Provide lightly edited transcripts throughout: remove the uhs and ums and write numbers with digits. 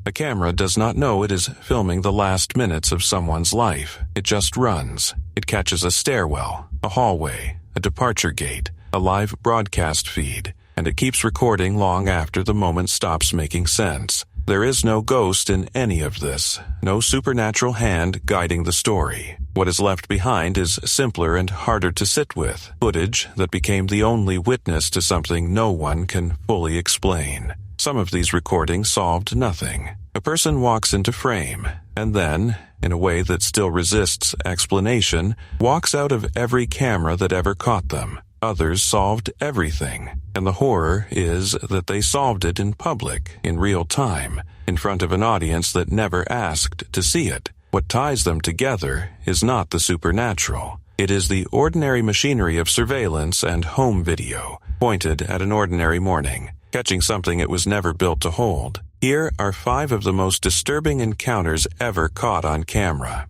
A camera does not know it is filming the last minutes of someone's life. It just runs. It catches a stairwell, a hallway, a departure gate, a live broadcast feed, and it keeps recording long after the moment stops making sense. There is no ghost in any of this, no supernatural hand guiding the story. What is left behind is simpler and harder to sit with, footage that became the only witness to something no one can fully explain. Some of these recordings solved nothing. A person walks into frame, and then, in a way that still resists explanation, walks out of every camera that ever caught them. Others solved everything, and the horror is that they solved it in public, in real time, in front of an audience that never asked to see it. What ties them together is not the supernatural. It is the ordinary machinery of surveillance and home video, pointed at an ordinary morning, catching something it was never built to hold. Here are 5 of the most disturbing encounters ever caught on camera.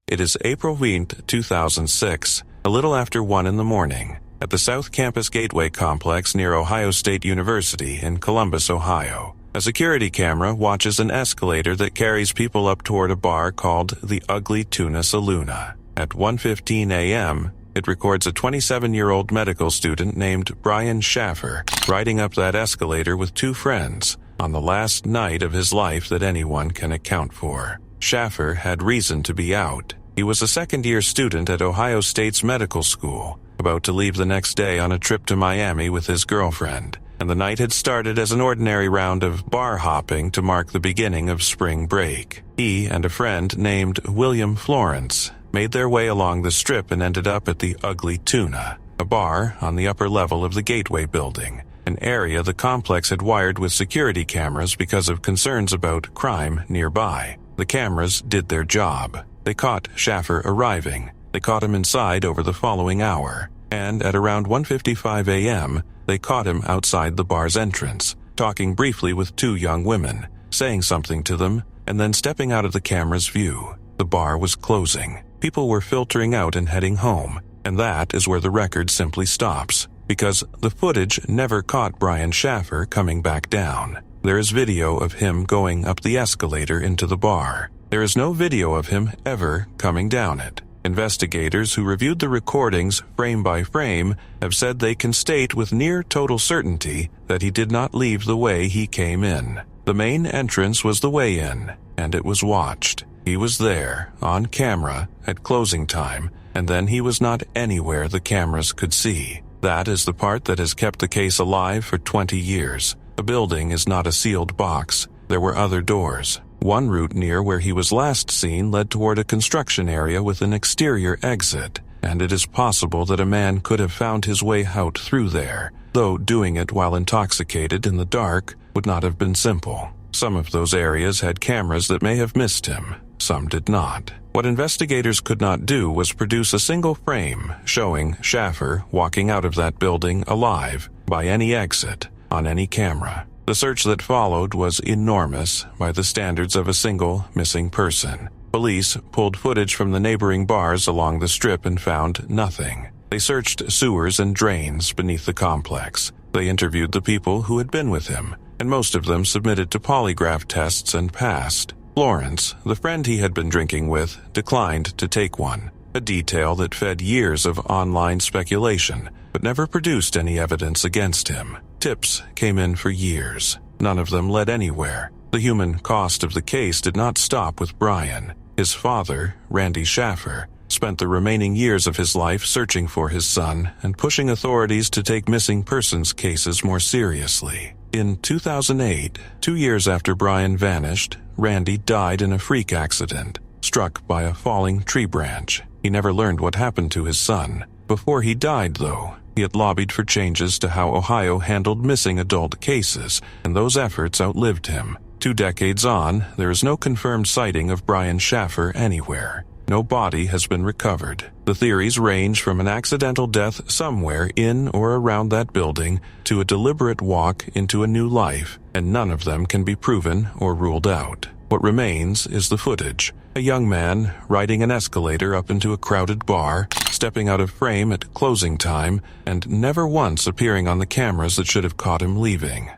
It is April 2006, a little after 1 in the morning, at the South Campus Gateway complex near Ohio State University in Columbus, Ohio. A security camera watches an escalator that carries people up toward a bar called the Ugly Tuna Saloona. At 1:15 a.m., it records a 27-year-old medical student named Brian Schaffer riding up that escalator with 2 friends on the last night of his life that anyone can account for. Schaffer had reason to be out. He was a second-year student at Ohio State's medical school, about to leave the next day on a trip to Miami with his girlfriend, and the night had started as an ordinary round of bar hopping to mark the beginning of spring break. He and a friend named William Florence made their way along the strip and ended up at the Ugly Tuna, a bar on the upper level of the Gateway building, an area the complex had wired with security cameras because of concerns about crime nearby. The cameras did their job. They caught Schaffer arriving. They caught him inside over the following hour. And at around 1:55 a.m., they caught him outside the bar's entrance, talking briefly with 2 young women, saying something to them, and then stepping out of the camera's view. The bar was closing. People were filtering out and heading home. And that is where the record simply stops, because the footage never caught Brian Schaffer coming back down. There is video of him going up the escalator into the bar. There is no video of him ever coming down it. Investigators who reviewed the recordings frame by frame have said they can state with near total certainty that he did not leave the way he came in. The main entrance was the way in, and it was watched. He was there, on camera, at closing time, and then he was not anywhere the cameras could see. That is the part that has kept the case alive for 20 years. The building is not a sealed box. There were other doors. One route near where he was last seen led toward a construction area with an exterior exit, and it is possible that a man could have found his way out through there, though doing it while intoxicated in the dark would not have been simple. Some of those areas had cameras that may have missed him. Some did not. What investigators could not do was produce a single frame showing Schaffer walking out of that building alive by any exit on any camera. The search that followed was enormous by the standards of a single missing person. Police pulled footage from the neighboring bars along the strip and found nothing. They searched sewers and drains beneath the complex. They interviewed the people who had been with him, and most of them submitted to polygraph tests and passed. Florence, the friend he had been drinking with, declined to take one, a detail that fed years of online speculation, but never produced any evidence against him. Tips came in for years. None of them led anywhere. The human cost of the case did not stop with Brian. His father, Randy Schaffer, spent the remaining years of his life searching for his son and pushing authorities to take missing persons cases more seriously. In 2008, 2 years after Brian vanished, Randy died in a freak accident, struck by a falling tree branch. He never learned what happened to his son. Before he died, though, he had lobbied for changes to how Ohio handled missing adult cases, and those efforts outlived him. 2 decades on, there is no confirmed sighting of Brian Schaffer anywhere. No body has been recovered. The theories range from an accidental death somewhere in or around that building to a deliberate walk into a new life, and none of them can be proven or ruled out. What remains is the footage. A young man riding an escalator up into a crowded bar, stepping out of frame at closing time, and never once appearing on the cameras that should have caught him leaving.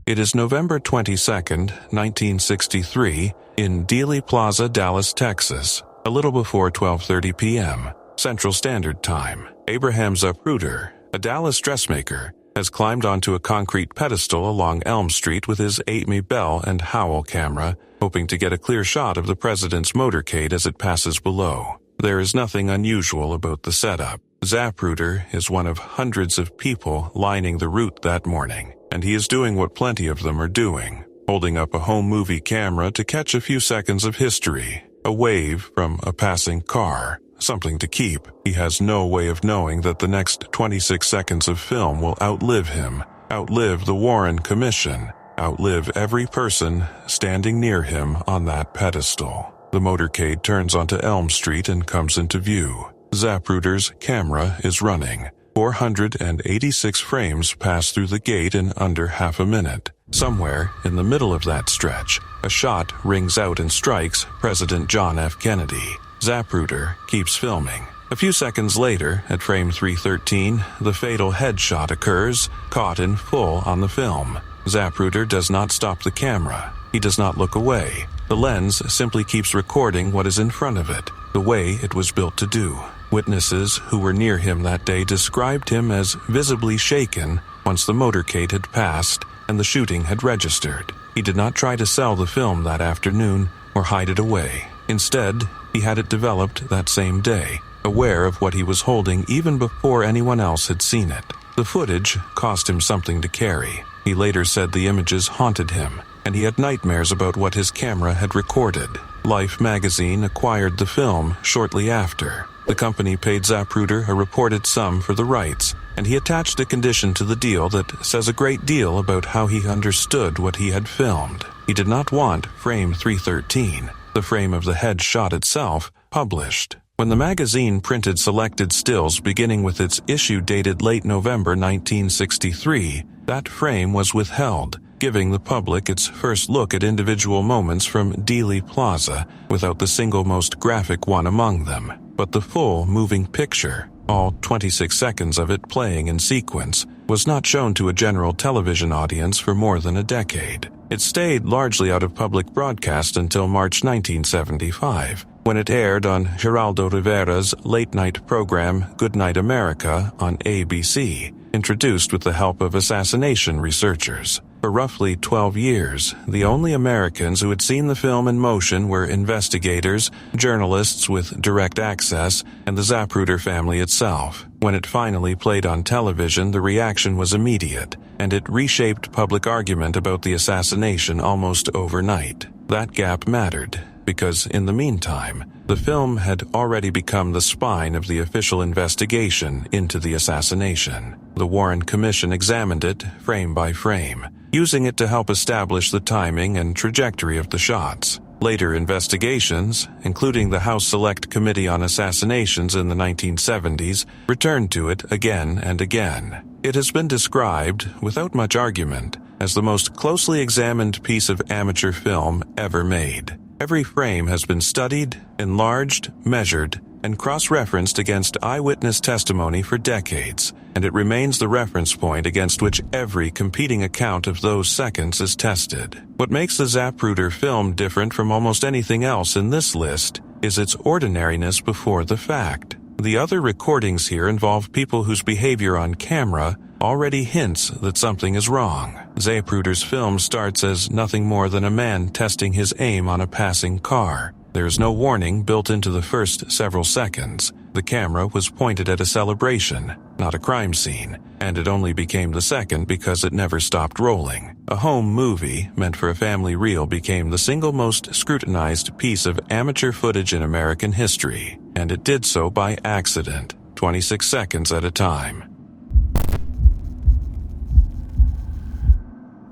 It is November 22nd, 1963, in Dealey Plaza, Dallas, Texas, a little before 12:30 p.m. Central Standard Time. Abraham Zapruder, a Dallas dressmaker, has climbed onto a concrete pedestal along Elm Street with his Amy Bell and Howell camera, hoping to get a clear shot of the president's motorcade as it passes below. There is nothing unusual about the setup. Zapruder is one of hundreds of people lining the route that morning, and he is doing what plenty of them are doing, holding up a home movie camera to catch a few seconds of history, a wave from a passing car, something to keep. He has no way of knowing that the next 26 seconds of film will outlive him, outlive the Warren Commission, outlive every person standing near him on that pedestal. The motorcade turns onto Elm Street and comes into view. Zapruder's camera is running. 486 frames pass through the gate in under half a minute. Somewhere in the middle of that stretch, a shot rings out and strikes President John F. Kennedy. Zapruder keeps filming. A few seconds later, at frame 313, the fatal headshot occurs, caught in full on the film. Zapruder does not stop the camera. He does not look away. The lens simply keeps recording what is in front of it, the way it was built to do. Witnesses who were near him that day described him as visibly shaken once the motorcade had passed and the shooting had registered. He did not try to sell the film that afternoon or hide it away. Instead, he had it developed that same day, aware of what he was holding even before anyone else had seen it. The footage cost him something to carry. He later said the images haunted him, and he had nightmares about what his camera had recorded. Life magazine acquired the film shortly after. The company paid Zapruder a reported sum for the rights, and he attached a condition to the deal that says a great deal about how he understood what he had filmed. He did not want frame 313, the frame of the head shot itself, published. When the magazine printed selected stills beginning with its issue dated late November 1963, that frame was withheld, giving the public its first look at individual moments from Dealey Plaza without the single most graphic one among them. But the full moving picture, all 26 seconds of it playing in sequence, was not shown to a general television audience for more than a decade. It stayed largely out of public broadcast until March 1975, when it aired on Geraldo Rivera's late-night program Good Night America on ABC, introduced with the help of assassination researchers. For roughly 12 years, the only Americans who had seen the film in motion were investigators, journalists with direct access, and the Zapruder family itself. When it finally played on television, the reaction was immediate, and it reshaped public argument about the assassination almost overnight. That gap mattered, because in the meantime, the film had already become the spine of the official investigation into the assassination. The Warren Commission examined it frame by frame, using it to help establish the timing and trajectory of the shots. Later investigations, including the House Select Committee on Assassinations in the 1970s, returned to it again and again. It has been described, without much argument, as the most closely examined piece of amateur film ever made. Every frame has been studied, enlarged, measured, and cross-referenced against eyewitness testimony for decades, and it remains the reference point against which every competing account of those seconds is tested. What makes the Zapruder film different from almost anything else in this list is its ordinariness before the fact. The other recordings here involve people whose behavior on camera already hints that something is wrong. Zapruder's film starts as nothing more than a man testing his aim on a passing car. There is no warning built into the first several seconds. The camera was pointed at a celebration, not a crime scene, and it only became the second because it never stopped rolling. A home movie meant for a family reel became the single most scrutinized piece of amateur footage in American history, and it did so by accident, 26 seconds at a time.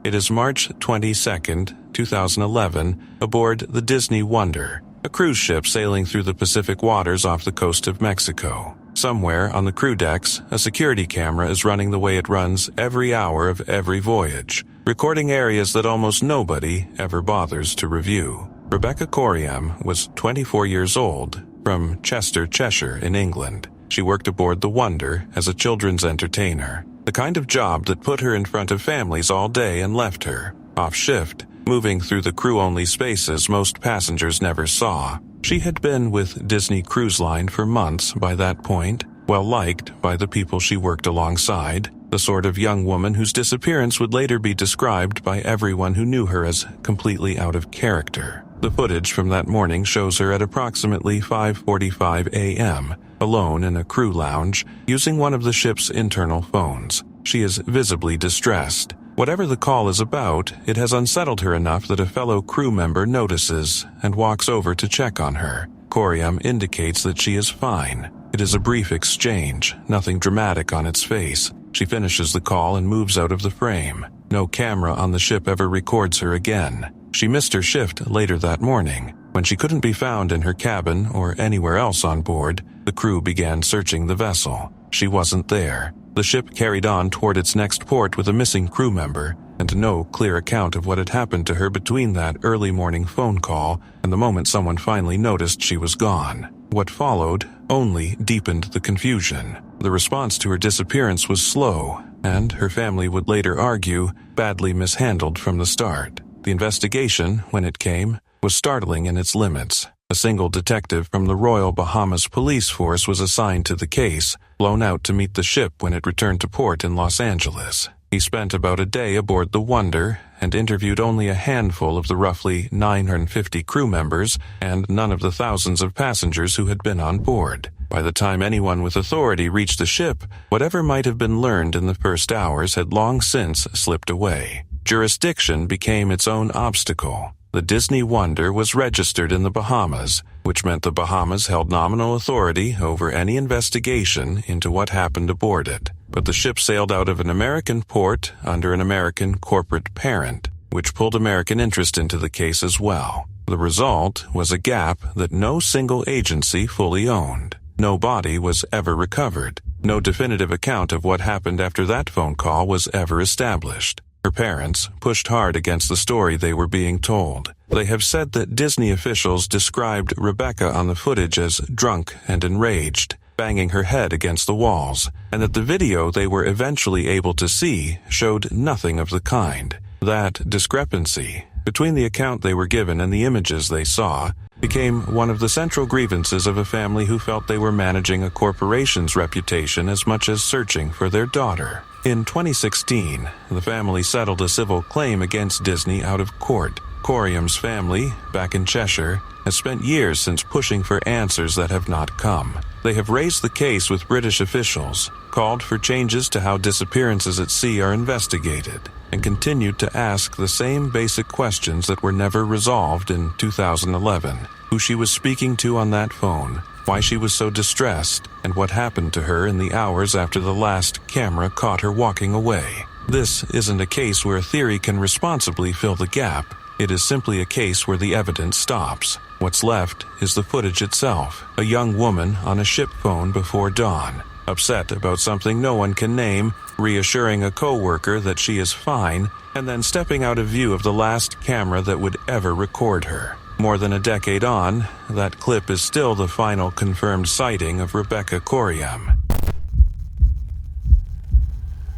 It is March 22nd, 2011, aboard the Disney Wonder, a cruise ship sailing through the Pacific waters off the coast of Mexico. Somewhere on the crew decks, a security camera is running the way it runs every hour of every voyage, recording areas that almost nobody ever bothers to review. Rebecca Coriam was 24 years old, from Chester, Cheshire in England. She worked aboard the Wonder as a children's entertainer, the kind of job that put her in front of families all day and left her, off shift, moving through the crew-only spaces most passengers never saw. She had been with Disney Cruise Line for months by that point, well-liked by the people she worked alongside, the sort of young woman whose disappearance would later be described by everyone who knew her as completely out of character. The footage from that morning shows her at approximately 5:45 a.m., alone in a crew lounge, using one of the ship's internal phones. She is visibly distressed. Whatever the call is about, it has unsettled her enough that a fellow crew member notices and walks over to check on her. Corium indicates that she is fine. It is a brief exchange, nothing dramatic on its face. She finishes the call and moves out of the frame. No camera on the ship ever records her again. She missed her shift later that morning. When she couldn't be found in her cabin or anywhere else on board, the crew began searching the vessel. She wasn't there. The ship carried on toward its next port with a missing crew member, and no clear account of what had happened to her between that early morning phone call and the moment someone finally noticed she was gone. What followed only deepened the confusion. The response to her disappearance was slow, and her family would later argue, badly mishandled from the start. The investigation, when it came, was startling in its limits. A single detective from the Royal Bahamas Police Force was assigned to the case, flown out to meet the ship when it returned to port in Los Angeles. He spent about a day aboard the Wonder and interviewed only a handful of the roughly 950 crew members and none of the thousands of passengers who had been on board. By the time anyone with authority reached the ship, whatever might have been learned in the first hours had long since slipped away. Jurisdiction became its own obstacle. The Disney Wonder was registered in the Bahamas, which meant the Bahamas held nominal authority over any investigation into what happened aboard it. But the ship sailed out of an American port under an American corporate parent, which pulled American interest into the case as well. The result was a gap that no single agency fully owned. No body was ever recovered. No definitive account of what happened after that phone call was ever established. Her parents pushed hard against the story they were being told. They have said that Disney officials described Rebecca on the footage as drunk and enraged, banging her head against the walls, and that the video they were eventually able to see showed nothing of the kind. That discrepancy between the account they were given and the images they saw became one of the central grievances of a family who felt they were managing a corporation's reputation as much as searching for their daughter. In 2016, the family settled a civil claim against Disney out of court. Corium's family, back in Cheshire, has spent years since pushing for answers that have not come. They have raised the case with British officials, called for changes to how disappearances at sea are investigated, and continued to ask the same basic questions that were never resolved in 2011. Who she was speaking to on that phone, why she was so distressed, and what happened to her in the hours after the last camera caught her walking away. This isn't a case where a theory can responsibly fill the gap. It is simply a case where the evidence stops. What's left is the footage itself, a young woman on a ship phone before dawn, upset about something no one can name, reassuring a coworker that she is fine, and then stepping out of view of the last camera that would ever record her. More than a decade on, that clip is still the final confirmed sighting of Rebecca Corium.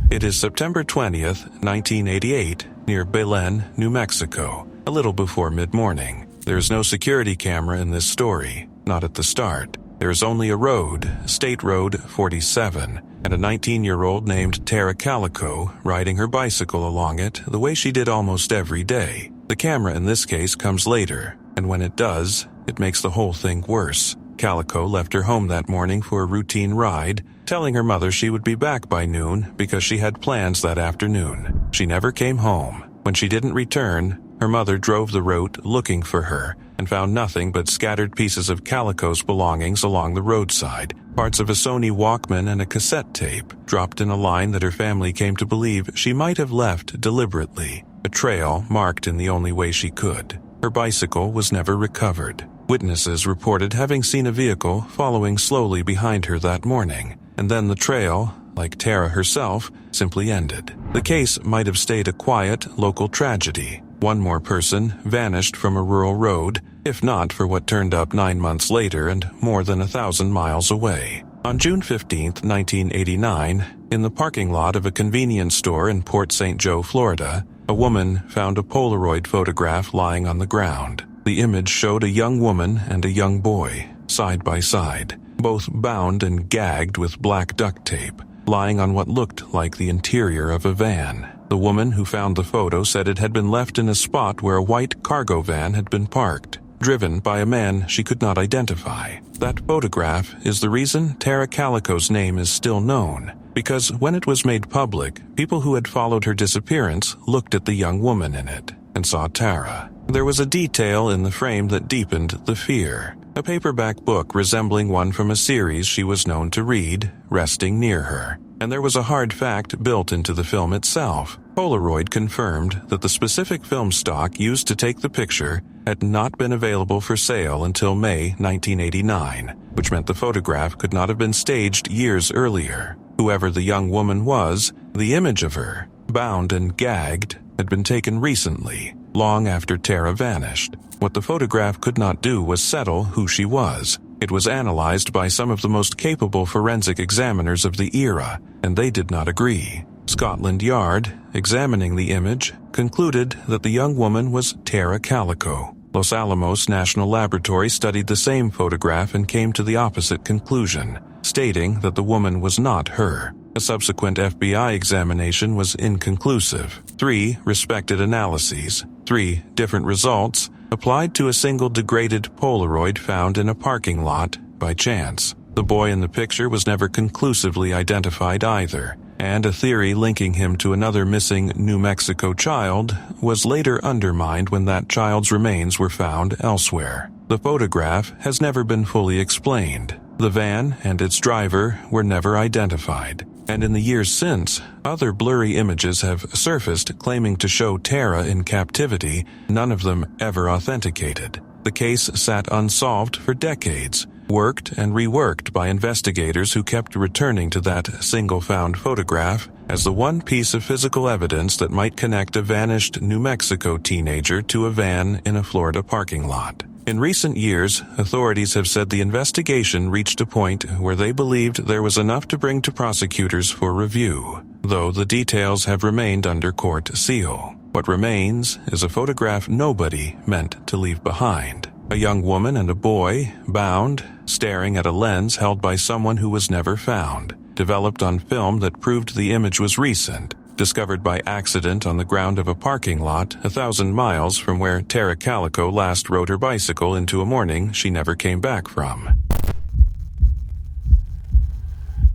It is September 20th, 1988, near Belen, New Mexico, a little before mid-morning. There is no security camera in this story, not at the start. There is only a road, State Road 47, and a 19-year-old named Tara Calico riding her bicycle along it the way she did almost every day. The camera in this case comes later, and when it does, it makes the whole thing worse. Calico left her home that morning for a routine ride, telling her mother she would be back by noon because she had plans that afternoon. She never came home. When she didn't return, her mother drove the route looking for her and found nothing but scattered pieces of Calico's belongings along the roadside, parts of a Sony Walkman and a cassette tape, dropped in a line that her family came to believe she might have left deliberately, a trail marked in the only way she could. Her bicycle was never recovered. Witnesses reported having seen a vehicle following slowly behind her that morning, and then the trail, like Tara herself, simply ended. The case might have stayed a quiet, local tragedy. One more person vanished from a rural road, if not for what turned up 9 months later and more than 1,000 miles away. On June 15, 1989, in the parking lot of a convenience store in Port St. Joe, Florida, a woman found a Polaroid photograph lying on the ground. The image showed a young woman and a young boy, side by side, both bound and gagged with black duct tape, lying on what looked like the interior of a van. The woman who found the photo said it had been left in a spot where a white cargo van had been parked, driven by a man she could not identify. That photograph is the reason Tara Calico's name is still known, because when it was made public, people who had followed her disappearance looked at the young woman in it and saw Tara. There was a detail in the frame that deepened the fear. A paperback book resembling one from a series she was known to read, resting near her. And there was a hard fact built into the film itself. Polaroid confirmed that the specific film stock used to take the picture had not been available for sale until May 1989, which meant the photograph could not have been staged years earlier. Whoever the young woman was, the image of her, bound and gagged, had been taken recently, long after Tara vanished. What the photograph could not do was settle who she was. It was analyzed by some of the most capable forensic examiners of the era, and they did not agree. Scotland Yard, examining the image, concluded that the young woman was Tara Calico. Los Alamos National Laboratory studied the same photograph and came to the opposite conclusion, stating that the woman was not her. A subsequent FBI examination was inconclusive. 3 respected analyses, 3 different results, applied to a single degraded Polaroid found in a parking lot by chance. The boy in the picture was never conclusively identified either, and a theory linking him to another missing New Mexico child was later undermined when that child's remains were found elsewhere. The photograph has never been fully explained. The van and its driver were never identified. And in the years since, other blurry images have surfaced claiming to show Tara in captivity, none of them ever authenticated. The case sat unsolved for decades, worked and reworked by investigators who kept returning to that single found photograph as the one piece of physical evidence that might connect a vanished New Mexico teenager to a van in a Florida parking lot. In recent years, authorities have said the investigation reached a point where they believed there was enough to bring to prosecutors for review, though the details have remained under court seal. What remains is a photograph nobody meant to leave behind. A young woman and a boy, bound, staring at a lens held by someone who was never found, developed on film that proved the image was recent, discovered by accident on the ground of a parking lot 1,000 miles from where Tara Calico last rode her bicycle into a morning she never came back from.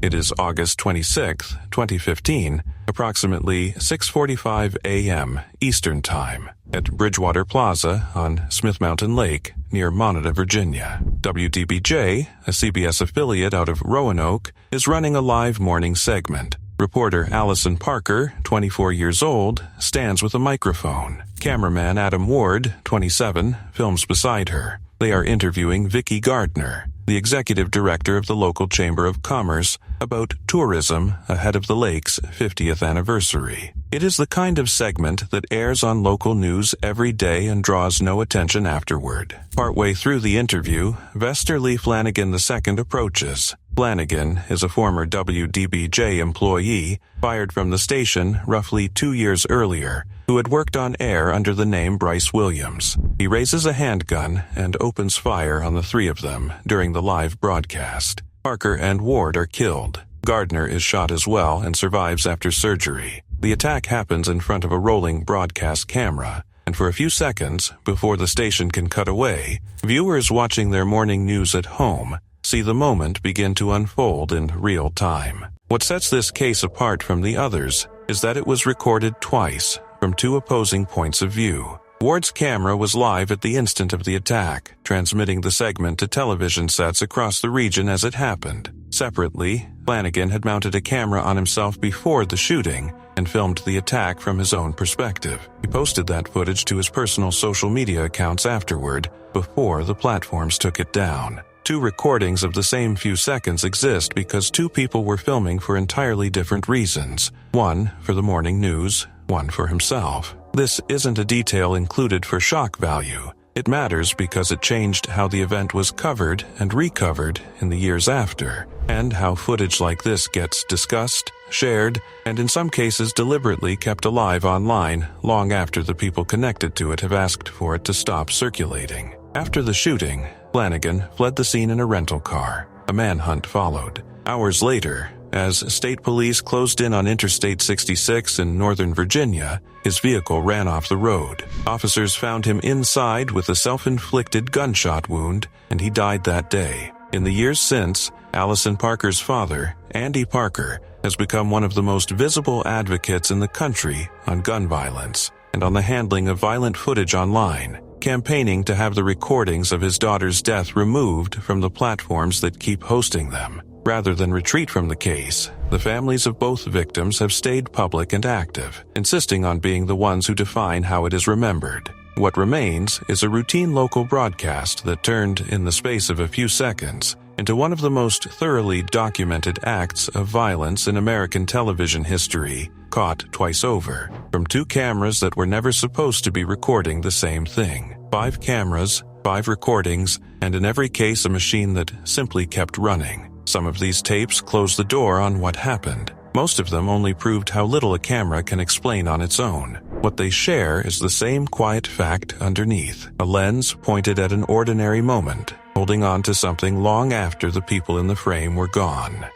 It is August 26, 2015, approximately 6:45 a.m. Eastern Time, at Bridgewater Plaza on Smith Mountain Lake, near Monada, Virginia. WDBJ, a CBS affiliate out of Roanoke, is running a live morning segment. Reporter Allison Parker, 24 years old, stands with a microphone. Cameraman Adam Ward, 27, films beside her. They are interviewing Vicki Gardner, the executive director of the local Chamber of Commerce, about tourism ahead of the lake's 50th anniversary. It is the kind of segment that airs on local news every day and draws no attention afterward. Partway through the interview, Vester Lee Flanagan II approaches. Flanagan is a former WDBJ employee, fired from the station roughly 2 years earlier, who had worked on air under the name Bryce Williams. He raises a handgun and opens fire on the 3 of them during the live broadcast. Parker and Ward are killed. Gardner is shot as well and survives after surgery. The attack happens in front of a rolling broadcast camera, and for a few seconds, before the station can cut away, viewers watching their morning news at home see the moment begin to unfold in real time. What sets this case apart from the others is that it was recorded twice, from 2 opposing points of view. Ward's camera was live at the instant of the attack, transmitting the segment to television sets across the region as it happened. Separately, Flanagan had mounted a camera on himself before the shooting and filmed the attack from his own perspective. He posted that footage to his personal social media accounts afterward, before the platforms took it down. 2 recordings of the same few seconds exist because 2 people were filming for entirely different reasons. One for the morning news, one for himself. This isn't a detail included for shock value. It matters because it changed how the event was covered and recovered in the years after, and how footage like this gets discussed, shared, and in some cases deliberately kept alive online long after the people connected to it have asked for it to stop circulating. After the shooting, Flanagan fled the scene in a rental car. A manhunt followed. Hours later, as state police closed in on Interstate 66 in Northern Virginia, his vehicle ran off the road. Officers found him inside with a self-inflicted gunshot wound, and he died that day. In the years since, Allison Parker's father, Andy Parker, has become one of the most visible advocates in the country on gun violence and on the handling of violent footage online, campaigning to have the recordings of his daughter's death removed from the platforms that keep hosting them. Rather than retreat from the case, the families of both victims have stayed public and active, insisting on being the ones who define how it is remembered. What remains is a routine local broadcast that turned, in the space of a few seconds, into one of the most thoroughly documented acts of violence in American television history, caught twice over, from two cameras that were never supposed to be recording the same thing. 5 cameras, 5 recordings, and in every case a machine that simply kept running. Some of these tapes closed the door on what happened. Most of them only proved how little a camera can explain on its own. What they share is the same quiet fact underneath, a lens pointed at an ordinary moment, holding on to something long after the people in the frame were gone.